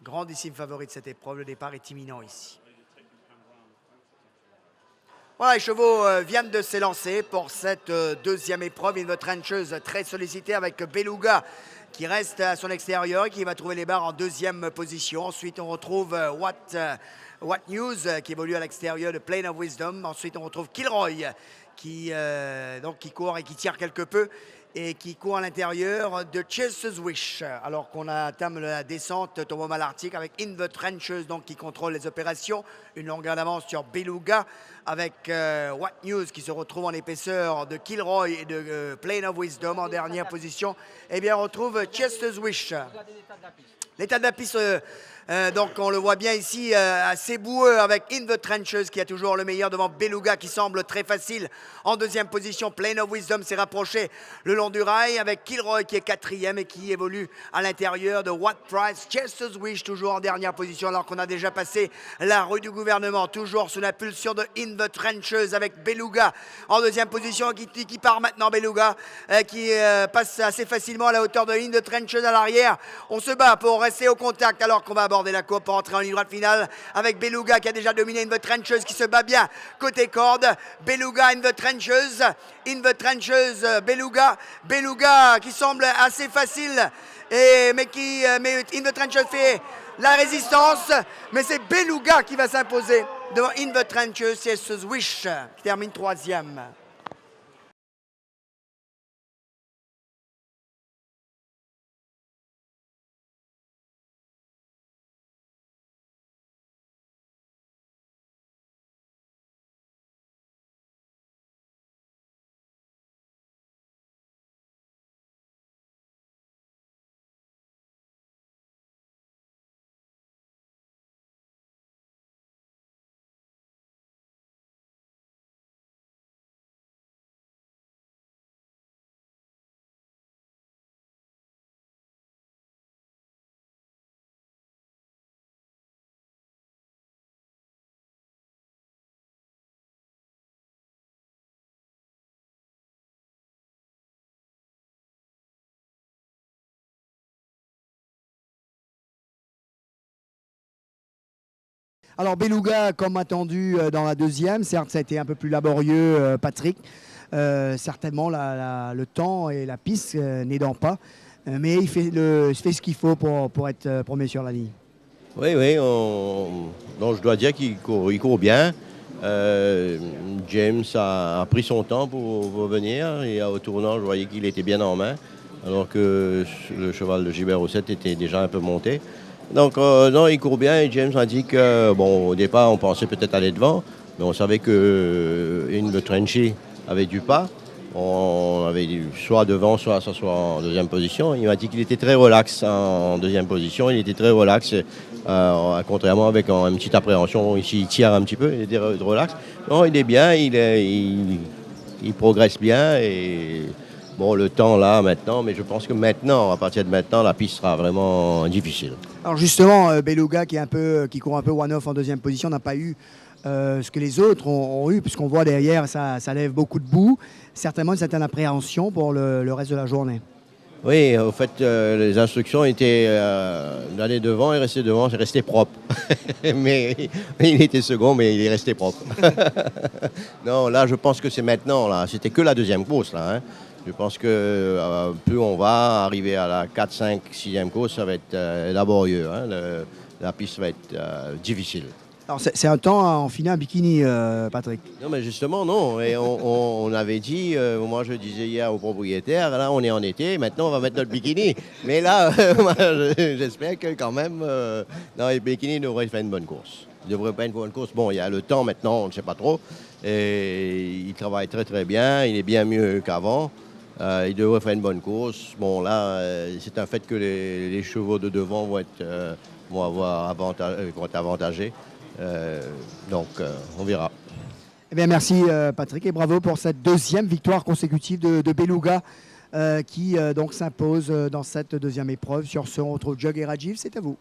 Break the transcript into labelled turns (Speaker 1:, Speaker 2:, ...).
Speaker 1: grandissime favori de cette épreuve. Le départ est imminent ici. Voilà, les chevaux viennent de s'élancer pour cette deuxième épreuve. Une trencheuse très sollicitée avec Beluga qui reste à son extérieur et qui va trouver les barres en deuxième position. Ensuite, on retrouve What News qui évolue à l'extérieur de Plane of Wisdom. Ensuite, on retrouve Kilroy qui court et qui tire quelque peu et qui court à l'intérieur de Chester's Wish. Alors qu'on atteint la descente Tomo Malartic avec In the Trenches donc, qui contrôle les opérations. Une longueur d'avance sur Beluga avec What News qui se retrouve en épaisseur de Kilroy et de Plane of Wisdom en dernière position. Eh bien, on retrouve Chester's Wish. L'état de la piste, donc on le voit bien ici, assez boueux avec In the Trenches qui a toujours le meilleur devant Beluga qui semble très facile. En deuxième position, Plane of Wisdom s'est rapproché le long du rail avec Kilroy qui est quatrième et qui évolue à l'intérieur de What Price. Chester's Wish toujours en dernière position alors qu'on a déjà passé la rue du gouvernement. Toujours sous la pulsion de In the Trenches avec Beluga en deuxième position qui part maintenant Beluga qui passe assez facilement à la hauteur de In the Trenches à l'arrière. On se bat pour rester au contact alors qu'on va aborder la courbe pour entrer en ligne droite finale avec Beluga qui a déjà dominé In the Trenches qui se bat bien côté corde. Beluga In the Trenches, Beluga qui semble assez facile mais In the Trenches fait la résistance, mais c'est Beluga qui va s'imposer devant In the Trenches. C'est ce Wish qui termine troisième. Alors Beluga, comme attendu dans la deuxième, certes ça a été un peu plus laborieux, Patrick. Certainement le temps et la piste n'aidant pas, mais il fait ce qu'il faut pour être premier sur la ligne.
Speaker 2: Oui, donc, je dois dire qu'il court bien. James a pris son temps pour venir et au tournant, je voyais qu'il était bien en main, alors que le cheval de Gilbert Rossette était déjà un peu monté. Donc, non, il court bien et James a dit que, bon, au départ, on pensait peut-être aller devant, mais on savait que In the Trenches avait du pas. On avait soit devant, soit en deuxième position. Il m'a dit qu'il était très relax en deuxième position. Il était très relax, contrairement avec une petite appréhension. Ici, il tire un petit peu, il était relax. Non, il est bien, il progresse bien. Et bon, le temps là, maintenant, mais je pense que maintenant, à partir de maintenant, la piste sera vraiment difficile.
Speaker 1: Alors justement, Beluga qui court un peu one-off en deuxième position n'a pas eu ce que les autres ont eu, puisqu'on voit derrière, ça lève beaucoup de boue. Certainement une certaine appréhension pour le reste de la journée.
Speaker 2: Oui, au fait, les instructions étaient d'aller devant et rester devant, c'est resté propre. Mais il était second, mais il est resté propre. Non, là, je pense que c'est maintenant, là. C'était que la deuxième course, là. Hein. Je pense que plus on va arriver à la 4, 5, 6e course, ça va être laborieux. Hein. La piste va être difficile.
Speaker 1: Alors c'est un temps à enfiler un bikini, Patrick.
Speaker 2: Non, mais justement, non. Et on avait dit, moi je disais hier au propriétaire, là on est en été, maintenant on va mettre notre bikini. Mais là, j'espère que quand même, non, le bikini devrait faire une bonne course. Il devrait faire une bonne course. Bon, il y a le temps maintenant, on ne sait pas trop. Et il travaille très très bien, il est bien mieux qu'avant. Il devrait faire une bonne course. Bon, là, c'est un fait que les chevaux de devant vont être avantagés. Donc, on verra.
Speaker 1: Eh bien, merci Patrick et bravo pour cette deuxième victoire consécutive de Beluga qui donc s'impose dans cette deuxième épreuve. Sur ce, on retrouve Jug et Rajiv, c'est à vous.